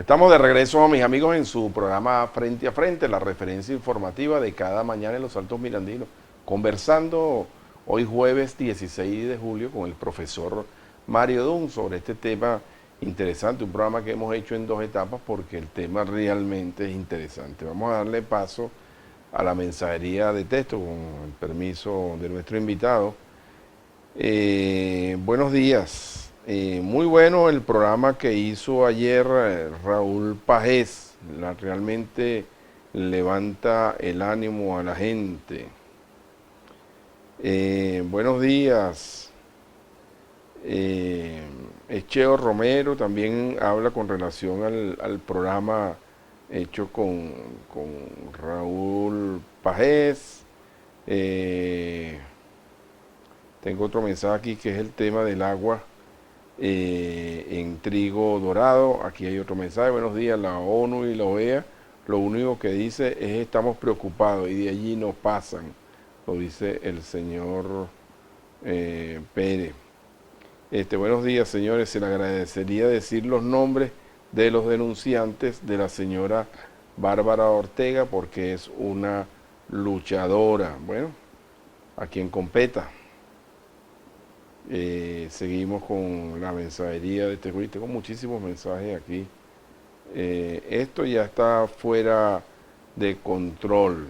Estamos de regreso, mis amigos, en su programa Frente a Frente, la referencia informativa de cada mañana en los Altos Mirandinos, conversando hoy jueves 16 de julio con el profesor Mario Dunn sobre este tema interesante, un programa que hemos hecho en dos etapas porque el tema realmente es interesante. Vamos a darle paso a la mensajería de texto con el permiso de nuestro invitado. Buenos días. Muy bueno el programa que hizo ayer Raúl Pajés. Realmente levanta el ánimo a la gente. Buenos días. Echeo Romero también habla con relación al programa hecho con Raúl Pajés. Tengo otro mensaje aquí que es el tema del agua en trigo dorado. Aquí hay otro mensaje. Buenos días, la ONU y la OEA. Lo único que dice es estamos preocupados y de allí no pasan. Lo dice el señor Pérez. Buenos días, señores. Se le agradecería decir los nombres de los denunciantes de la señora Bárbara Ortega porque es una luchadora. Bueno, a quien competa. Seguimos con la mensajería de este juicio. Tengo muchísimos mensajes aquí. Esto ya está fuera de control.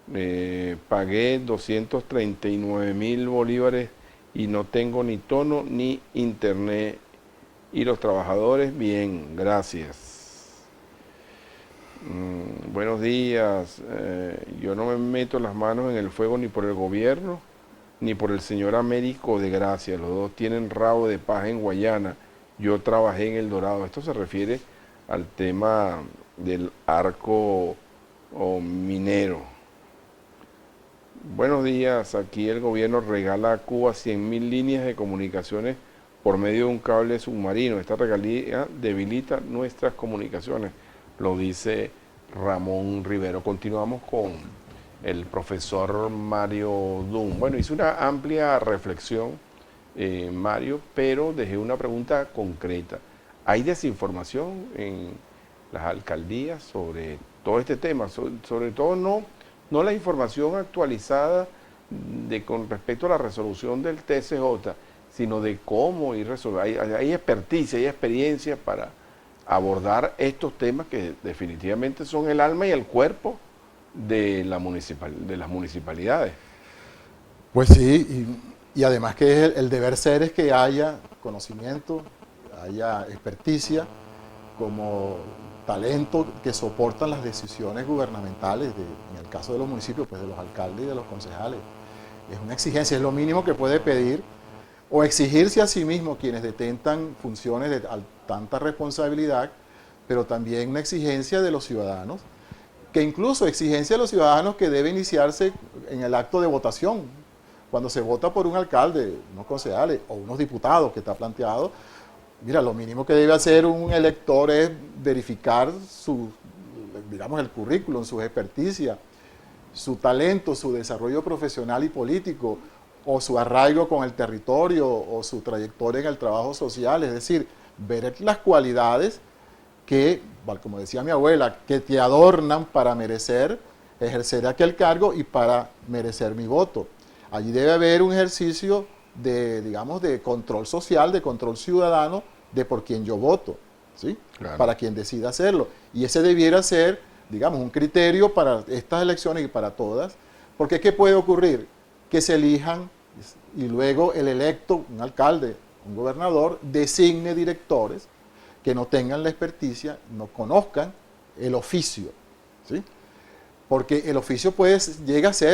Pagué 239.000 bolívares y no tengo ni tono ni internet. Y los trabajadores, bien, gracias. Buenos días. Yo no me meto las manos en el fuego ni por el gobierno ni por el señor Américo de Gracia. Los dos tienen rabo de paja en Guayana. Yo trabajé en El Dorado. Esto se refiere al tema del arco minero. Buenos días. Aquí el gobierno regala a Cuba 100.000 líneas de comunicaciones por medio de un cable submarino. Esta regalía debilita nuestras comunicaciones, lo dice Ramón Rivero. Continuamos con el profesor Mario Dunn. Bueno, hice una amplia reflexión, Mario, pero dejé una pregunta concreta. ¿Hay desinformación en las alcaldías sobre todo este tema? Sobre todo no la información actualizada con respecto a la resolución del TCJ, sino de cómo ir resolviendo. Hay experticia, hay experiencia para abordar estos temas que definitivamente son el alma y el cuerpo de las municipalidades. Pues sí, y además que el deber ser es que haya conocimiento, haya experticia, como talento que soportan las decisiones gubernamentales, en el caso de los municipios, pues de los alcaldes y de los concejales. Es una exigencia, es lo mínimo que puede pedir o exigirse a sí mismo quienes detentan funciones de tanta responsabilidad, pero también una exigencia de los ciudadanos, que incluso exigencia de los ciudadanos que debe iniciarse en el acto de votación. Cuando se vota por un alcalde, unos concejales o unos diputados que está planteado, mira, lo mínimo que debe hacer un elector es verificar el currículum, su experticia, su talento, su desarrollo profesional y político, o su arraigo con el territorio, o su trayectoria en el trabajo social, es decir, ver las cualidades que, como decía mi abuela, que te adornan para merecer ejercer aquel cargo y para merecer mi voto. Allí debe haber un ejercicio de control social, de control ciudadano, de por quién yo voto, ¿sí? Claro. Para quien decida hacerlo. Y ese debiera ser, un criterio para estas elecciones y para todas, porque ¿qué puede ocurrir? Que se elijan y luego el electo, un alcalde, un gobernador, designe directores que no tengan la experticia, no conozcan el oficio, ¿sí? Porque el oficio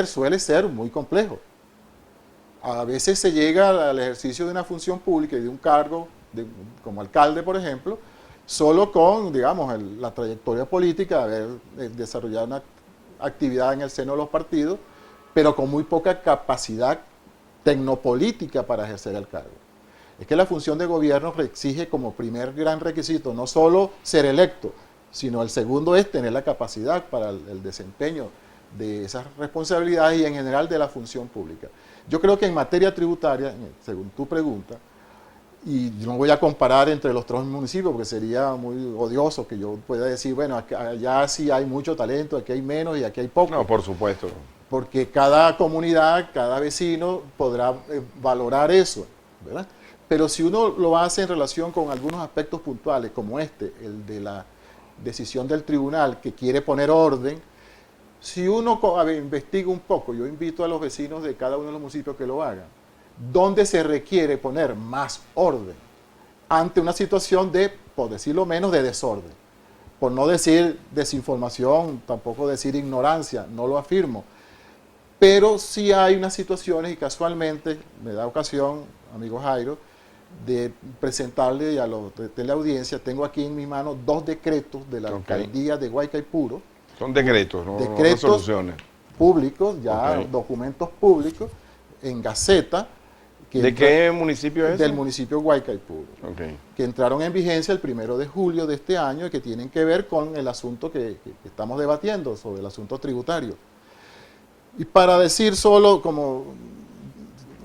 suele ser muy complejo. A veces se llega al ejercicio de una función pública y de un cargo, como alcalde, por ejemplo, solo con, la trayectoria política, haber desarrollado una actividad en el seno de los partidos, pero con muy poca capacidad tecnopolítica para ejercer el cargo. Es que la función de gobierno exige como primer gran requisito no solo ser electo, sino el segundo es tener la capacidad para el desempeño de esas responsabilidades y en general de la función pública. Yo creo que en materia tributaria, según tu pregunta, y yo no voy a comparar entre los tres municipios porque sería muy odioso que yo pueda decir, bueno, allá sí hay mucho talento, aquí hay menos y aquí hay poco. No, por supuesto. Porque cada comunidad, cada vecino podrá valorar eso, ¿verdad? Pero si uno lo hace en relación con algunos aspectos puntuales, como este, el de la decisión del tribunal que quiere poner orden, si uno investiga un poco, yo invito a los vecinos de cada uno de los municipios que lo hagan, ¿dónde se requiere poner más orden ante una situación de, por decirlo menos, de desorden? Por no decir desinformación, tampoco decir ignorancia, no lo afirmo. Pero sí hay unas situaciones, y casualmente me da ocasión, amigo Jairo, de presentarle a los de la audiencia, tengo aquí en mi mano 2 decretos de la alcaldía de Guaycaipuro. Son decretos, no resoluciones. Públicos, ya documentos públicos, en Gaceta. ¿De qué municipio es? Del municipio de Guaycaipuro. Que entraron en vigencia el 1 de julio de este año y que tienen que ver con el asunto que estamos debatiendo, sobre el asunto tributario. Y para decir solo, como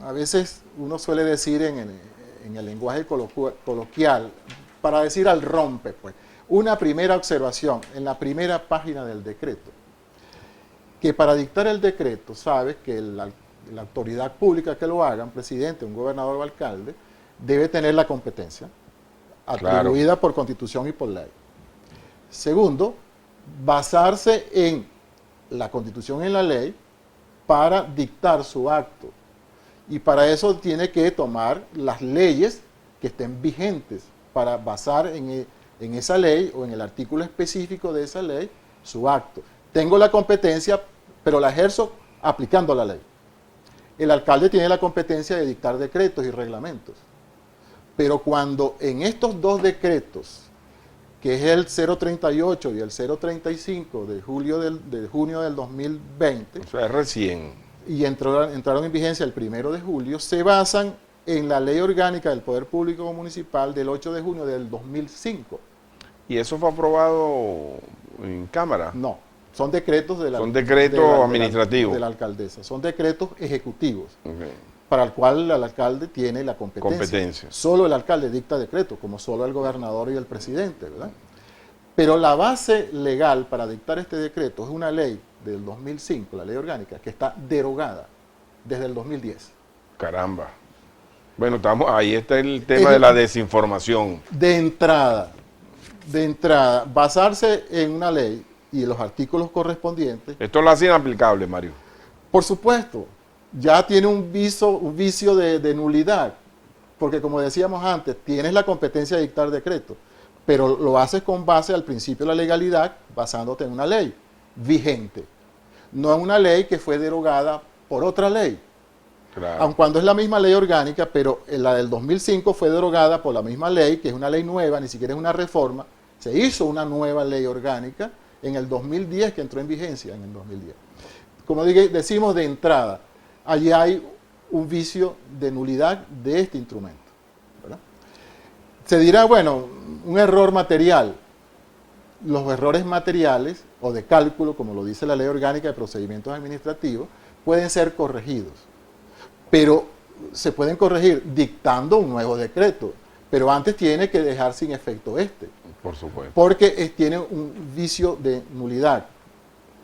a veces uno suele decir en el lenguaje coloquial, para decir al rompe, pues, una primera observación en la primera página del decreto, que para dictar el decreto, sabes que la autoridad pública que lo haga, un presidente, un gobernador o alcalde, debe tener la competencia atribuida por Constitución y por ley. Segundo, basarse en la Constitución y en la ley para dictar su acto. Y para eso tiene que tomar las leyes que estén vigentes para basar en esa ley o en el artículo específico de esa ley su acto. Tengo la competencia, pero la ejerzo aplicando la ley. El alcalde tiene la competencia de dictar decretos y reglamentos. Pero cuando en estos 2 decretos, que es el 038 y el 035 de junio del 2020. O sea, es recién. Y entraron en vigencia el 1 de julio, se basan en la Ley Orgánica del Poder Público Municipal del 8 de junio del 2005. ¿Y eso fue aprobado en Cámara? No, son decretos son decretos administrativos. De la alcaldesa, son decretos ejecutivos. Para el cual el alcalde tiene la competencia. Solo el alcalde dicta decretos, como solo el gobernador y el presidente, ¿verdad? Pero la base legal para dictar este decreto es una ley del 2005, la ley orgánica, que está derogada desde el 2010. Caramba. Bueno, ahí está el tema de la desinformación. De entrada, basarse en una ley y en los artículos correspondientes. Esto lo hace inaplicable, Mario. Por supuesto. Ya tiene un vicio de nulidad, porque como decíamos antes, tienes la competencia de dictar decretos, pero lo haces con base al principio de la legalidad, basándote en una ley vigente, no en una ley que fue derogada por otra ley. Claro. Aun cuando es la misma ley orgánica, pero la del 2005 fue derogada por la misma ley, que es una ley nueva, ni siquiera es una reforma, se hizo una nueva ley orgánica en el 2010, que entró en vigencia en el 2010. Como decimos de entrada, allí hay un vicio de nulidad de este instrumento, ¿verdad? Se dirá, bueno, un error material. Los errores materiales o de cálculo, como lo dice la Ley Orgánica de Procedimientos Administrativos, pueden ser corregidos, pero se pueden corregir dictando un nuevo decreto, pero antes tiene que dejar sin efecto este. Por supuesto. Porque tiene un vicio de nulidad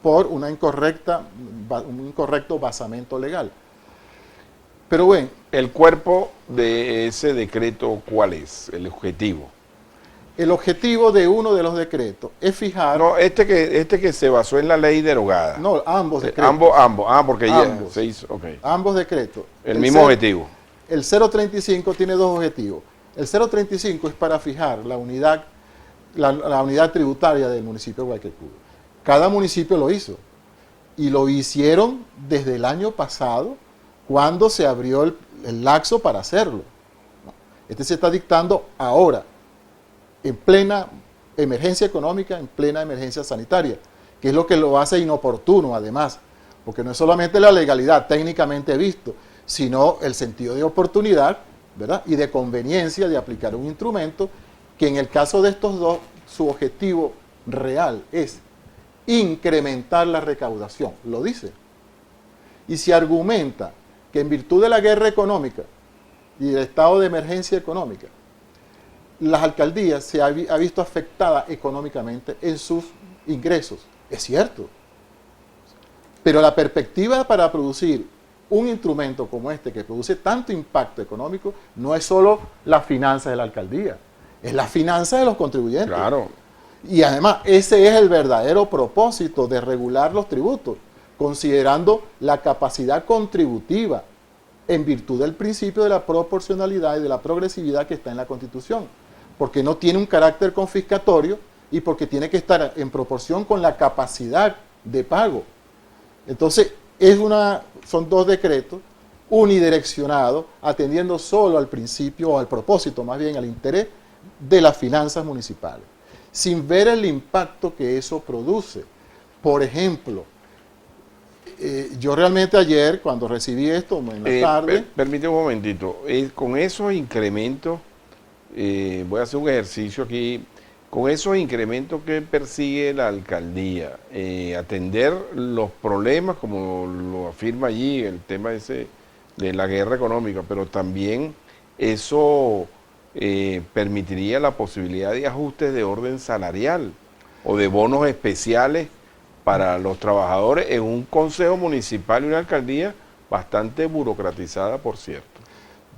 por un incorrecto basamento legal. Pero bueno. ¿El cuerpo de ese decreto cuál es? ¿El objetivo? El objetivo de uno de los decretos es fijar... No, este que se basó en la ley derogada. No, ambos decretos. Ambos. Porque ambos. Ya se hizo. Okay. Ambos decretos. El mismo objetivo. El 035 tiene 2 objetivos. El 035 es para fijar la unidad tributaria del municipio de Guaycaipuro. Cada municipio lo hizo. Y lo hicieron desde el año pasado, cuando se abrió el lapso para hacerlo. Este se está dictando ahora, en plena emergencia económica, en plena emergencia sanitaria, que es lo que lo hace inoportuno además, porque no es solamente la legalidad técnicamente visto, sino el sentido de oportunidad, ¿verdad? Y de conveniencia de aplicar un instrumento que en el caso de estos dos, su objetivo real es incrementar la recaudación, lo dice. Y se argumenta que en virtud de la guerra económica y del estado de emergencia económica, las alcaldías se ha visto afectada económicamente en sus ingresos. Es cierto. Pero la perspectiva para producir un instrumento como este que produce tanto impacto económico no es solo las finanzas de la alcaldía, es la finanza de los contribuyentes. Claro. Y además, ese es el verdadero propósito de regular los tributos, considerando la capacidad contributiva en virtud del principio de la proporcionalidad y de la progresividad que está en la Constitución, porque no tiene un carácter confiscatorio y porque tiene que estar en proporción con la capacidad de pago. Entonces, son dos decretos unidireccionados, atendiendo solo al principio, o al propósito, más bien al interés de las finanzas municipales, sin ver el impacto que eso produce. Por ejemplo, yo realmente ayer, cuando recibí esto en la tarde... Permíteme un momentito. Con esos incrementos, voy a hacer un ejercicio aquí. Con esos incrementos que persigue la alcaldía, atender los problemas, como lo afirma allí, el tema ese de la guerra económica, pero también eso permitiría la posibilidad de ajustes de orden salarial o de bonos especiales para los trabajadores en un consejo municipal y una alcaldía bastante burocratizada, por cierto.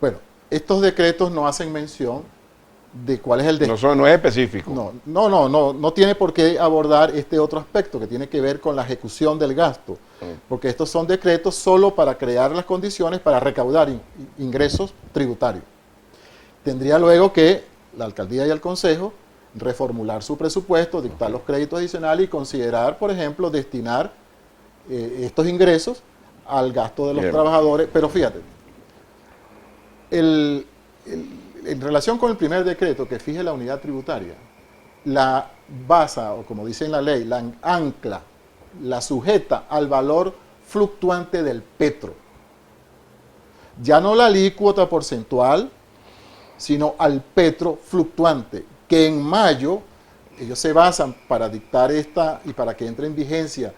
Bueno, estos decretos no hacen mención de cuál es el decreto. No es específico. No tiene por qué abordar este otro aspecto que tiene que ver con la ejecución del gasto, porque estos son decretos solo para crear las condiciones para recaudar ingresos tributarios. Tendría luego que la alcaldía y el consejo reformular su presupuesto, dictar los créditos adicionales y considerar, por ejemplo, destinar estos ingresos al gasto de los trabajadores. Pero fíjate, en relación con el primer decreto que fije la unidad tributaria, la basa, o como dice en la ley, la ancla, la sujeta al valor fluctuante del petro. Ya no la alícuota porcentual, sino al petro fluctuante, que en mayo ellos se basan para dictar esta y para que entre en vigencia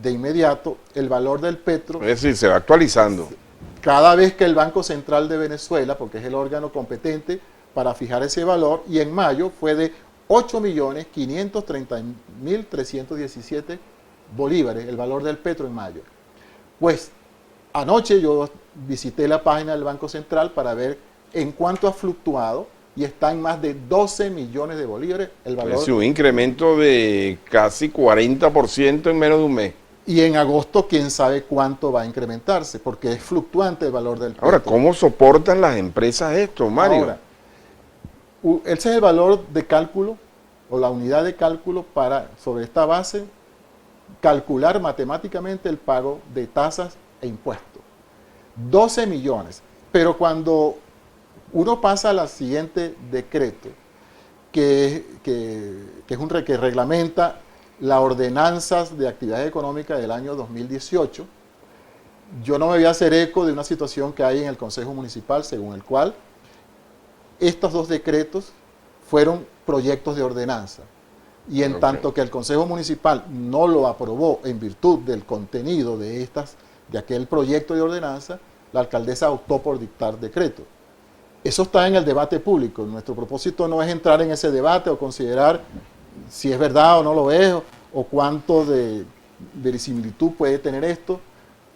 de inmediato el valor del petro. Es decir, se va actualizando. Cada vez que el Banco Central de Venezuela, porque es el órgano competente para fijar ese valor, y en mayo fue de 8.530.317 bolívares, el valor del petro en mayo. Pues anoche yo visité la página del Banco Central para ver en cuánto ha fluctuado, y está en más de 12 millones de bolívares el valor. Es un incremento de casi 40% en menos de un mes. Y en agosto, quién sabe cuánto va a incrementarse, porque es fluctuante el valor del petro. Ahora, ¿cómo soportan las empresas esto, Mario? Ahora, ese es el valor de cálculo, o la unidad de cálculo para, sobre esta base, calcular matemáticamente el pago de tasas e impuestos. 12 millones. Pero cuando uno pasa al siguiente decreto, que reglamenta las ordenanzas de actividades económicas del año 2018, yo no me voy a hacer eco de una situación que hay en el Consejo Municipal, según el cual estos dos decretos fueron proyectos de ordenanza. Y en tanto que el Consejo Municipal no lo aprobó en virtud del contenido de aquel proyecto de ordenanza, la alcaldesa optó por dictar decretos. Eso está en el debate público. Nuestro propósito no es entrar en ese debate o considerar si es verdad o no lo es, o cuánto de verisimilitud puede tener esto,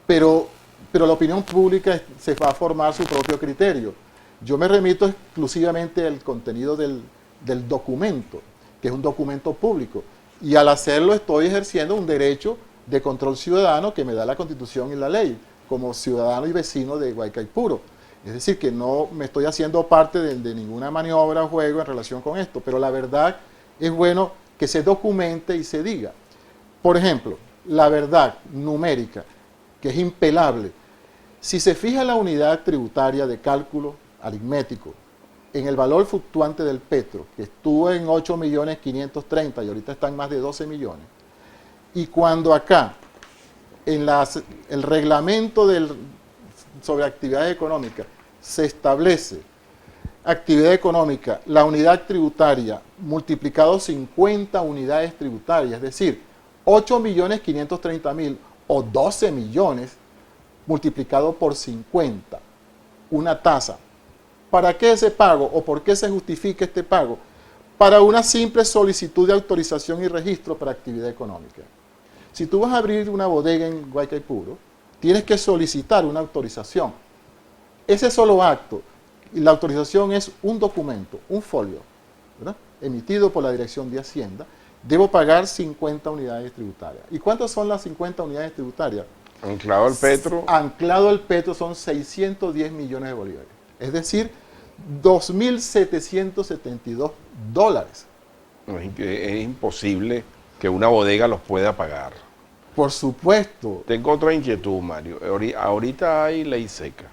pero la opinión pública se va a formar su propio criterio. Yo me remito exclusivamente al contenido del documento, que es un documento público, y al hacerlo estoy ejerciendo un derecho de control ciudadano que me da la Constitución y la ley, como ciudadano y vecino de Guaycaipuro. Es decir, que no me estoy haciendo parte de ninguna maniobra o juego en relación con esto, pero la verdad es bueno que se documente y se diga. Por ejemplo, la verdad numérica, que es impelable. Si se fija la unidad tributaria de cálculo aritmético en el valor fluctuante del petro, que estuvo en 8.530.000 y ahorita está en más de 12 millones, y cuando acá, en el reglamento sobre actividades económicas, se establece actividad económica, la unidad tributaria multiplicado 50 unidades tributarias, es decir, 8.530.000 o 12 millones multiplicado por 50, una tasa ¿Para qué ese pago o por qué se justifica este pago? Para una simple solicitud de autorización y registro para actividad económica. Si tú vas a abrir una bodega en Guaycaipuro, tienes que solicitar una autorización. Ese solo acto, y la autorización es un documento, un folio, ¿verdad?, emitido por la Dirección de Hacienda. Debo pagar 50 unidades tributarias. ¿Y cuántas son las 50 unidades tributarias? Anclado al petro. Anclado al petro son 610 millones de bolívares. Es decir, 2.772 dólares. Es imposible que una bodega los pueda pagar. Por supuesto. Tengo otra inquietud, Mario. Ahorita hay ley seca,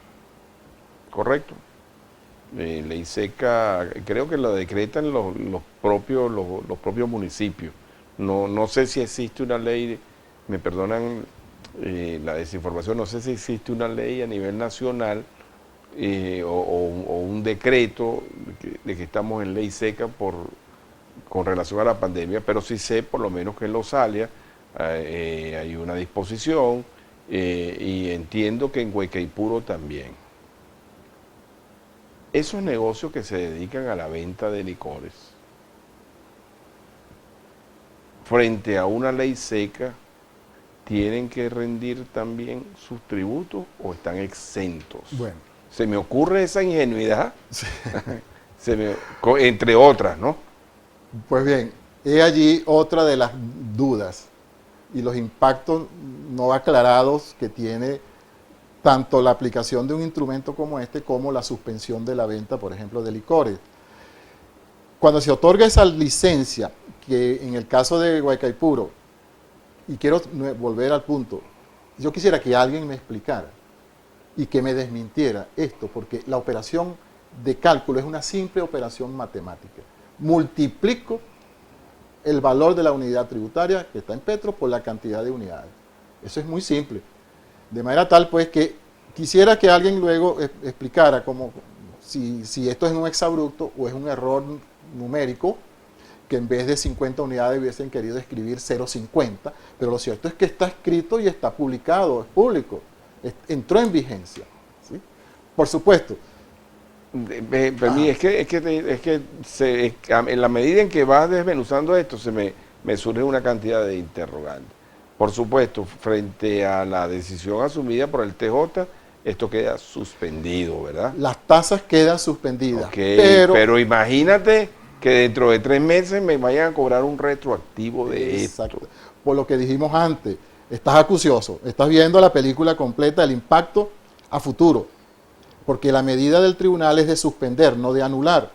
¿correcto? Ley seca, creo que la decretan los propios municipios. No sé si existe una ley, me perdonan la desinformación, no sé si existe una ley a nivel nacional o un decreto de que estamos en ley seca con relación a la pandemia, pero sí sé por lo menos que en Los Alias hay una disposición y entiendo que en Guaycaipuro también. Esos negocios que se dedican a la venta de licores, frente a una ley seca, ¿tienen que rendir también sus tributos o están exentos? Bueno. Se me ocurre esa ingenuidad, sí. Entre otras, ¿no? Pues bien, he allí otra de las dudas y los impactos no aclarados que tiene tanto la aplicación de un instrumento como este, como la suspensión de la venta, por ejemplo, de licores. Cuando se otorga esa licencia, que en el caso de Guaycaipuro, y quiero volver al punto, yo quisiera que alguien me explicara y que me desmintiera esto, porque la operación de cálculo es una simple operación matemática. Multiplico el valor de la unidad tributaria que está en petro por la cantidad de unidades. Eso es muy simple. De manera tal, pues, que quisiera que alguien luego explicara cómo, si esto es un exabrupto o es un error numérico, que en vez de 50 unidades hubiesen querido escribir 0,50, pero lo cierto es que está escrito y está publicado, es público, entró en vigencia, ¿sí? Por supuesto. Es que en la medida en que vas desmenuzando esto, me surge una cantidad de interrogantes. Por supuesto, frente a la decisión asumida por el TJ, esto queda suspendido, ¿verdad? Las tasas quedan suspendidas. Okay, pero imagínate que dentro de 3 meses me vayan a cobrar un retroactivo de exacto. esto. Por lo que dijimos antes, estás acucioso, estás viendo la película completa del impacto a futuro, porque la medida del tribunal es de suspender, no de anular.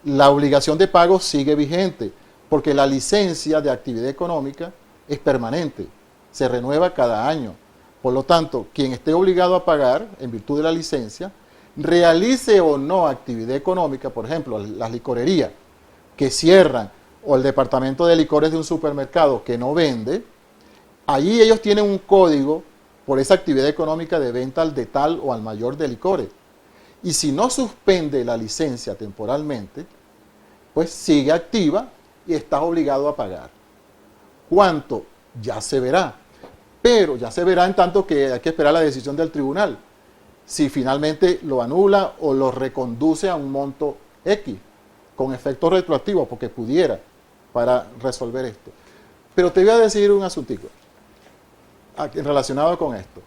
La obligación de pago sigue vigente, porque la licencia de actividad económica es permanente, se renueva cada año. Por lo tanto, quien esté obligado a pagar en virtud de la licencia, realice o no actividad económica, por ejemplo, las licorerías que cierran o el departamento de licores de un supermercado que no vende, allí ellos tienen un código por esa actividad económica de venta al de tal o al mayor de licores. Y si no suspende la licencia temporalmente, pues sigue activa y estás obligado a pagar. ¿Cuánto? Ya se verá. Pero ya se verá en tanto que hay que esperar la decisión del tribunal. Si finalmente lo anula o lo reconduce a un monto X, con efecto retroactivo, porque pudiera, para resolver esto. Pero te voy a decir un asuntico relacionado con esto.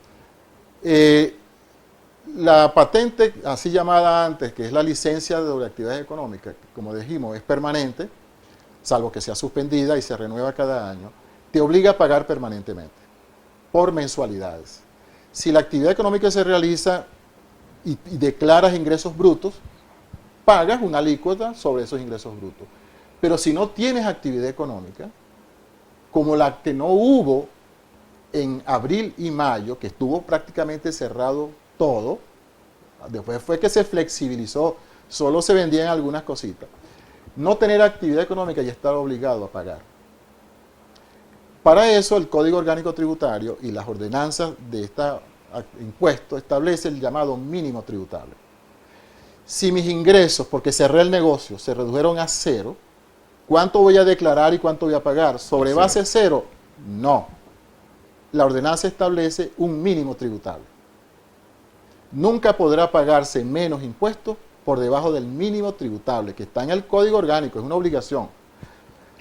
La patente, así llamada antes, que es la licencia de actividades económicas, como dijimos, es permanente, salvo que sea suspendida y se renueva cada año, te obliga a pagar permanentemente, por mensualidades. Si la actividad económica se realiza y declaras ingresos brutos, pagas una alícuota sobre esos ingresos brutos. Pero si no tienes actividad económica, como la que no hubo en abril y mayo, que estuvo prácticamente cerrado todo, después fue que se flexibilizó, solo se vendían algunas cositas. No tener actividad económica y estar obligado a pagar. Para eso el Código Orgánico Tributario y las ordenanzas de este impuesto establecen el llamado mínimo tributable. Si mis ingresos, porque cerré el negocio, se redujeron a 0, ¿cuánto voy a declarar y cuánto voy a pagar? ¿Sobre base 0? No. La ordenanza establece un mínimo tributable. Nunca podrá pagarse menos impuestos por debajo del mínimo tributable, que está en el Código Orgánico, es una obligación.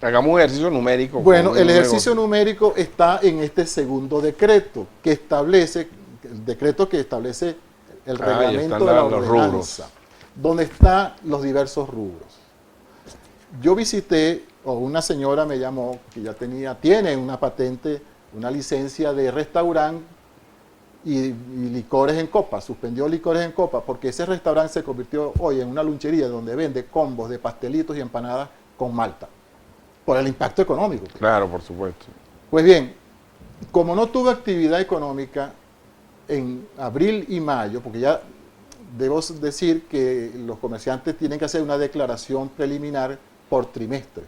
Hagamos un ejercicio numérico. Bueno, el ejercicio numérico está en este segundo decreto, que establece, el decreto que establece el reglamento de la ordenanza, donde están los diversos rubros. Yo visité, o una señora me llamó, que ya tiene una patente, una licencia de restaurante y licores en copa, suspendió licores en copa, porque ese restaurante se convirtió hoy en una lunchería donde vende combos de pastelitos y empanadas con malta, por el impacto económico. Claro, por supuesto. Pues bien, como no tuve actividad económica en abril y mayo, porque ya debo decir que los comerciantes tienen que hacer una declaración preliminar por trimestre.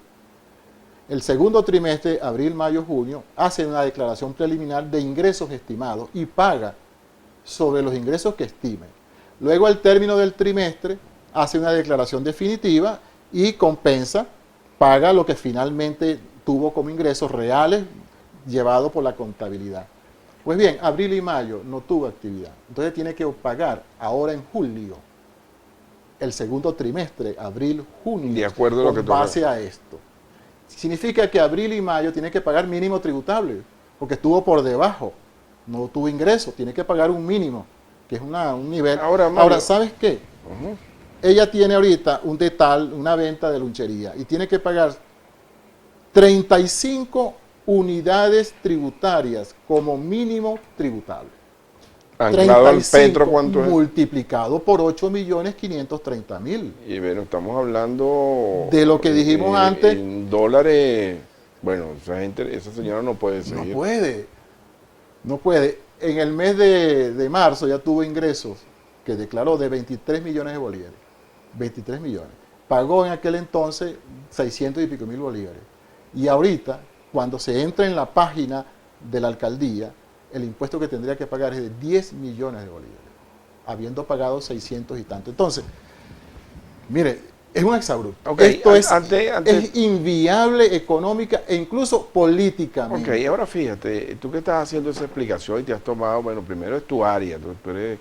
El segundo trimestre, abril, mayo, junio, hace una declaración preliminar de ingresos estimados y paga sobre los ingresos que estime. Luego, al término del trimestre, hace una declaración definitiva y compensa, paga lo que finalmente tuvo como ingresos reales llevado por la contabilidad. Pues bien, abril y mayo no tuvo actividad. Entonces tiene que pagar ahora en julio, el segundo trimestre, abril, junio, de acuerdo a lo que con base a esto. Significa que abril y mayo tiene que pagar mínimo tributable, porque estuvo por debajo, no tuvo ingreso, tiene que pagar un mínimo, que es un nivel. Ahora, ¿sabes qué? Ella tiene ahorita una venta de lunchería, y tiene que pagar 35 unidades tributarias como mínimo tributable. Anclado al petro, ¿cuánto es? Multiplicado por 8.530.000. Y bueno, estamos hablando de lo que dijimos antes. En dólares, bueno, esa señora no puede seguir. No puede. En el mes de marzo ya tuvo ingresos que declaró de 23 millones de bolívares. 23 millones. Pagó en aquel entonces 600 y pico mil bolívares. Y ahorita, cuando se entra en la página de la alcaldía, el impuesto que tendría que pagar es de 10 millones de bolívares, habiendo pagado 600 y tanto. Entonces, mire, es un exabrupto. Okay, esto es inviable económica e incluso políticamente. Ok, ahora fíjate, tú que estás haciendo esa explicación y te has tomado, bueno, primero es tu área, tú eres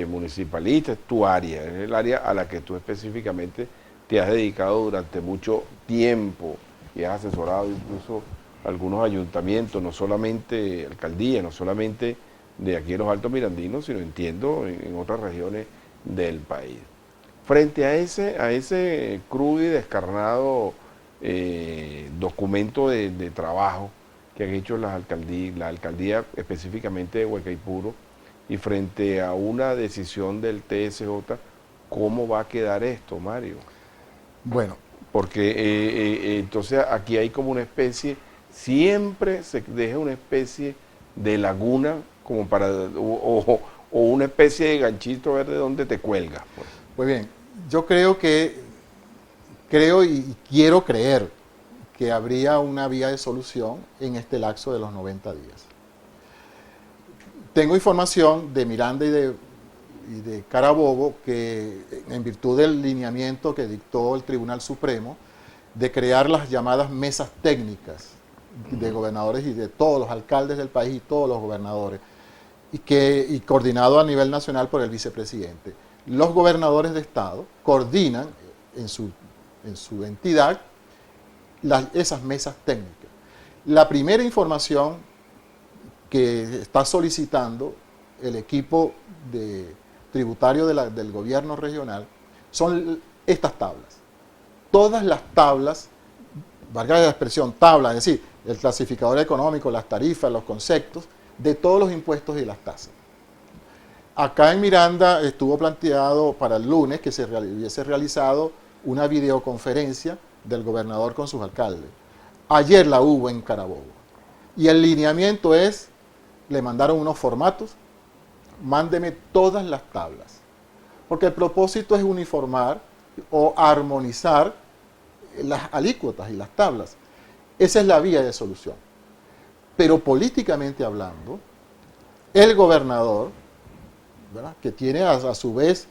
municipalista, es tu área, es el área a la que tú específicamente te has dedicado durante mucho tiempo y has asesorado incluso algunos ayuntamientos, no solamente alcaldía, no solamente de aquí en los Altos Mirandinos, sino entiendo en otras regiones del país. Frente a ese crudo y descarnado documento de trabajo que han hecho la alcaldía específicamente de Huaycaipuro, y frente a una decisión del TSJ, ¿cómo va a quedar esto, Mario? Bueno, porque entonces aquí hay como una especie, siempre se deja una especie de laguna como para, o una especie de ganchito verde donde te cuelgas. Pues bien, yo creo y quiero creer que habría una vía de solución en este lapso de los 90 días. Tengo información de Miranda y de Carabobo que, en virtud del lineamiento que dictó el Tribunal Supremo, de crear las llamadas mesas técnicas de gobernadores y de todos los alcaldes del país y todos los gobernadores, y coordinado a nivel nacional por el vicepresidente. Los gobernadores de estado coordinan en su entidad esas mesas técnicas. La primera información que está solicitando el equipo tributario del gobierno regional son estas tablas. Todas las tablas, valga la expresión tabla, es decir, el clasificador económico, las tarifas, los conceptos de todos los impuestos y las tasas. Acá en Miranda estuvo planteado para el lunes que se hubiese realizado una videoconferencia del gobernador con sus alcaldes. Ayer la hubo en Carabobo. Y el lineamiento es, le mandaron unos formatos, mándeme todas las tablas. Porque el propósito es uniformar o armonizar las alícuotas y las tablas. Esa es la vía de solución. Pero políticamente hablando, el gobernador, ¿verdad?, que tiene a su vez,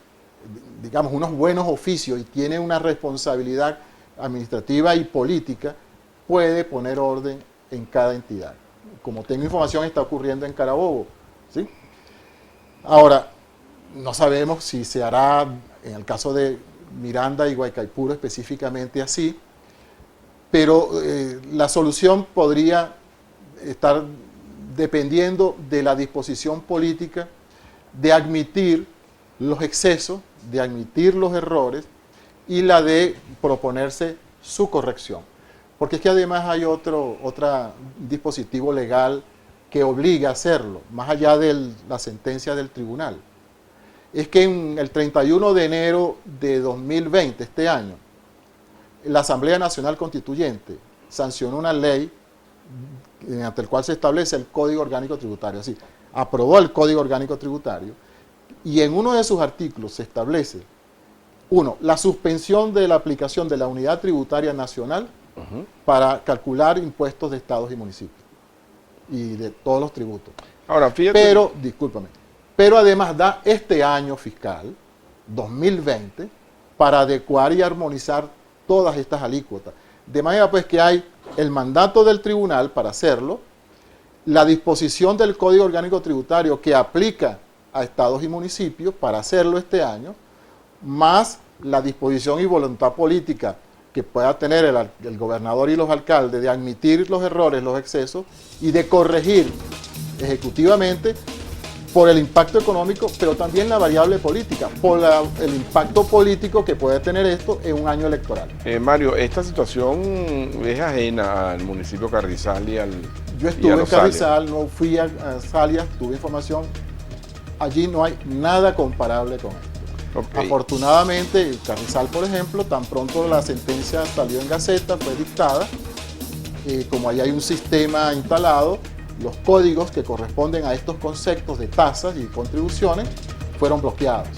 digamos, unos buenos oficios y tiene una responsabilidad administrativa y política, puede poner orden en cada entidad. Como tengo información, está ocurriendo en Carabobo, ¿sí? Ahora, no sabemos si se hará en el caso de Miranda y Guaycaipuro específicamente así, pero la solución podría estar dependiendo de la disposición política de admitir los excesos, de admitir los errores y la de proponerse su corrección. Porque es que además hay otro dispositivo legal que obliga a hacerlo, más allá de la sentencia del tribunal. Es que en el 31 de enero de 2020, este año, la Asamblea Nacional Constituyente sancionó una ley mediante la cual se establece el Código Orgánico Tributario. Así, aprobó el Código Orgánico Tributario y en uno de sus artículos se establece, uno, la suspensión de la aplicación de la Unidad Tributaria Nacional para calcular impuestos de estados y municipios y de todos los tributos. Ahora, fíjate. Pero, discúlpame, pero además da este año fiscal, 2020, para adecuar y armonizar todas estas alícuotas. De manera pues que hay el mandato del tribunal para hacerlo, la disposición del Código Orgánico Tributario que aplica a estados y municipios para hacerlo este año, más la disposición y voluntad política que pueda tener el gobernador y los alcaldes de admitir los errores, los excesos y de corregir ejecutivamente por el impacto económico, pero también la variable política, por el impacto político que puede tener esto en un año electoral. Mario, esta situación es ajena al municipio Carrizal y al... Yo estuve en Carrizal, no fui a Salia, tuve información. Allí no hay nada comparable con esto. Okay. Afortunadamente, Carrizal, por ejemplo, tan pronto la sentencia salió en Gaceta, fue dictada, como allá hay un sistema instalado, los códigos que corresponden a estos conceptos de tasas y contribuciones fueron bloqueados.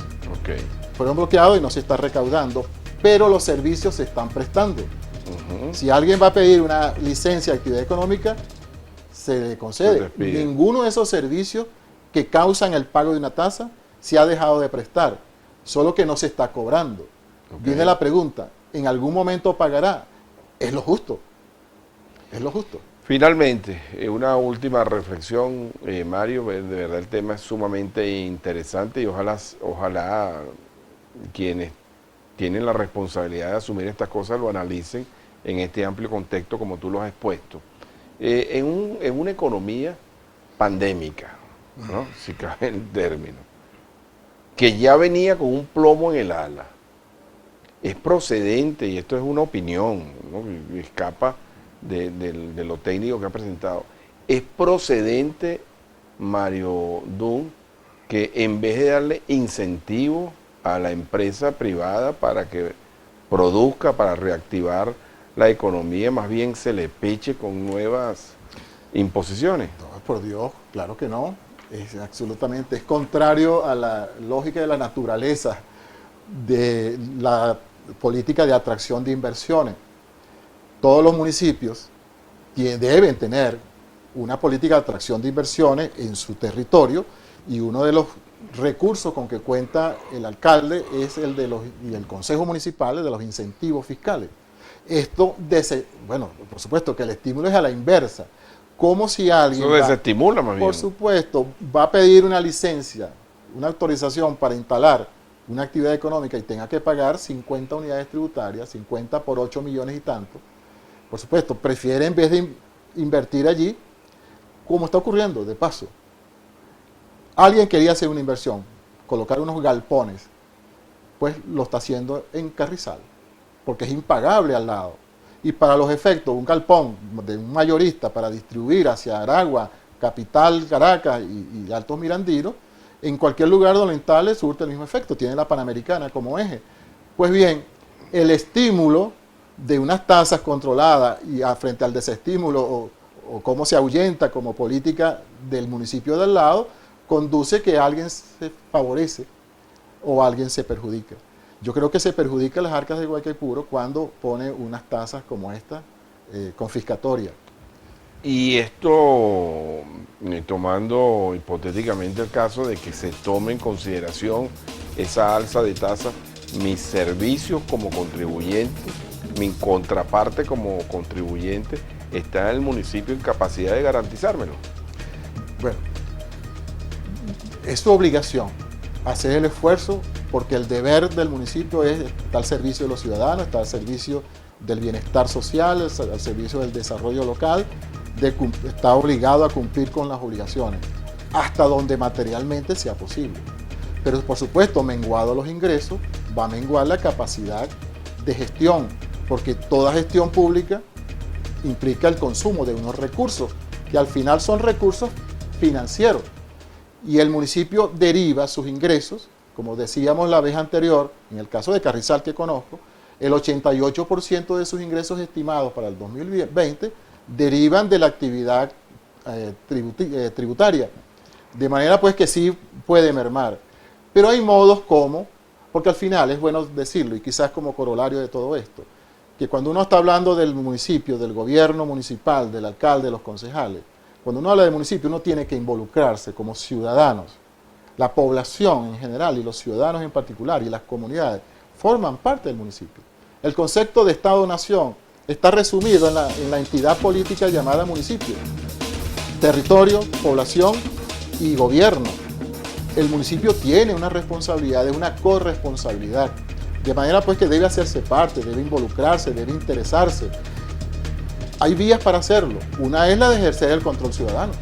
Okay. Fueron bloqueados y no se está recaudando, pero los servicios se están prestando. Si alguien va a pedir una licencia de actividad económica, se le concede. Ninguno de esos servicios que causan el pago de una tasa se ha dejado de prestar, solo que no se está cobrando. Okay. Viene la pregunta, ¿en algún momento pagará? Es lo justo. Es lo justo. Finalmente, una última reflexión, Mario, de verdad el tema es sumamente interesante y ojalá quienes tienen la responsabilidad de asumir estas cosas lo analicen en este amplio contexto como tú lo has expuesto. En una economía pandémica, ¿no? Si cabe el término, que ya venía con un plomo en el ala, es procedente, y esto es una opinión, ¿no? Y escapa de lo técnico que ha presentado, es procedente, Mario Dunn, que en vez de darle incentivo a la empresa privada para que produzca, para reactivar la economía, más bien se le peche con nuevas imposiciones. No, por Dios, claro que no. Es absolutamente, es contrario a la lógica de la naturaleza de la política de atracción de inversiones. Todos los municipios deben tener una política de atracción de inversiones en su territorio y uno de los recursos con que cuenta el alcalde es el del Consejo Municipal, de los incentivos fiscales. Esto, bueno, por supuesto que el estímulo es a la inversa. Como si alguien... Eso desestimula más bien. Por supuesto, va a pedir una licencia, una autorización para instalar una actividad económica y tenga que pagar 50 unidades tributarias, 50 por 8 millones y tanto. Por supuesto, prefiere en vez de invertir allí, como está ocurriendo, de paso. Alguien quería hacer una inversión, colocar unos galpones, pues lo está haciendo en Carrizal, porque es impagable al lado. Y para los efectos, un galpón de un mayorista para distribuir hacia Aragua, Capital, Caracas y Altos Mirandinos, en cualquier lugar donde lo instale surte el mismo efecto, tiene la Panamericana como eje. Pues bien, el estímulo de unas tasas controladas y frente al desestímulo o cómo se ahuyenta como política del municipio de al lado, conduce que alguien se favorece o alguien se perjudica. Yo creo que se perjudica las arcas de Guaycaipuro cuando pone unas tasas como esta, confiscatorias. Y esto, tomando hipotéticamente el caso de que se tome en consideración esa alza de tasas, mis servicios como contribuyente, mi contraparte como contribuyente, está en el municipio en capacidad de garantizármelo. Bueno, es su obligación hacer el esfuerzo porque el deber del municipio está al servicio de los ciudadanos, está al servicio del bienestar social, al servicio del desarrollo local, está obligado a cumplir con las obligaciones, hasta donde materialmente sea posible. Pero por supuesto, menguado los ingresos, va a menguar la capacidad de gestión, porque toda gestión pública implica el consumo de unos recursos, que al final son recursos financieros. Y el municipio deriva sus ingresos, como decíamos la vez anterior, en el caso de Carrizal que conozco, el 88% de sus ingresos estimados para el 2020 derivan de la actividad tributaria. De manera pues que sí puede mermar. Pero hay modos como, porque al final es bueno decirlo, y quizás como corolario de todo esto, que cuando uno está hablando del municipio, del gobierno municipal, del alcalde, de los concejales, cuando uno habla de municipio, uno tiene que involucrarse como ciudadanos. La población en general y los ciudadanos en particular y las comunidades forman parte del municipio. El concepto de Estado-Nación está resumido en la entidad política llamada municipio. Territorio, población y gobierno. El municipio tiene una responsabilidad, es una corresponsabilidad. De manera pues que debe hacerse parte, debe involucrarse, debe interesarse. Hay vías para hacerlo. Una es la de ejercer el control ciudadano,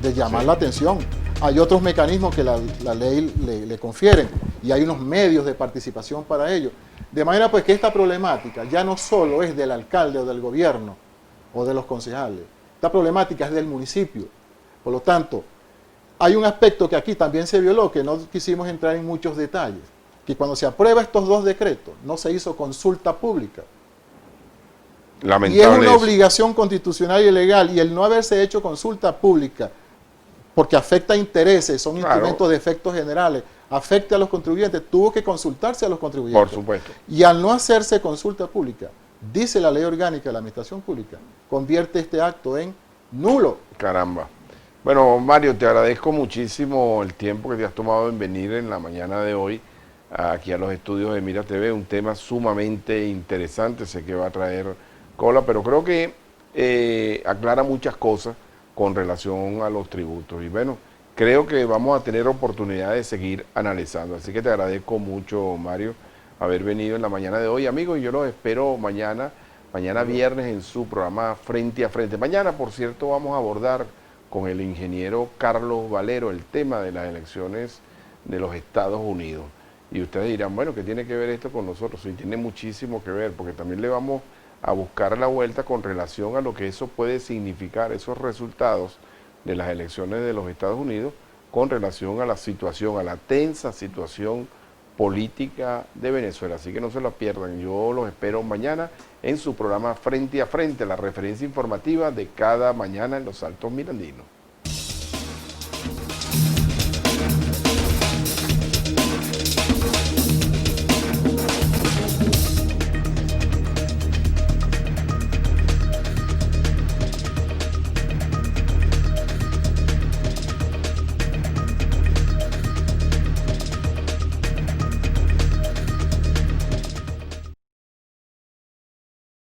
de llamar la atención. Hay otros mecanismos que la ley le confieren y hay unos medios de participación para ello. De manera pues que esta problemática ya no solo es del alcalde o del gobierno o de los concejales. Esta problemática es del municipio. Por lo tanto, hay un aspecto que aquí también se violó, que no quisimos entrar en muchos detalles, que cuando se aprueba estos dos decretos no se hizo consulta pública. Lamentable. Y es una obligación constitucional y legal, y el no haberse hecho consulta pública, porque afecta a intereses, son instrumentos de efectos generales, afecta a los contribuyentes, tuvo que consultarse a los contribuyentes. Por supuesto. Y al no hacerse consulta pública, dice la ley orgánica de la administración pública, convierte este acto en nulo. Caramba. Bueno, Mario, te agradezco muchísimo el tiempo que te has tomado en venir en la mañana de hoy aquí a los estudios de Mira TV, un tema sumamente interesante, sé que va a traer cola, pero creo que aclara muchas cosas con relación a los tributos. Y bueno, creo que vamos a tener oportunidad de seguir analizando. Así que te agradezco mucho, Mario, haber venido en la mañana de hoy. Amigos, y yo los espero mañana viernes en su programa Frente a Frente. Mañana, por cierto, vamos a abordar con el ingeniero Carlos Valero el tema de las elecciones de los Estados Unidos. Y ustedes dirán, bueno, ¿qué tiene que ver esto con nosotros? Y tiene muchísimo que ver, porque también le vamos a buscar la vuelta con relación a lo que eso puede significar, esos resultados de las elecciones de los Estados Unidos con relación a la situación, a la tensa situación política de Venezuela. Así que no se lo pierdan, yo los espero mañana en su programa Frente a Frente, la referencia informativa de cada mañana en los Altos Mirandinos.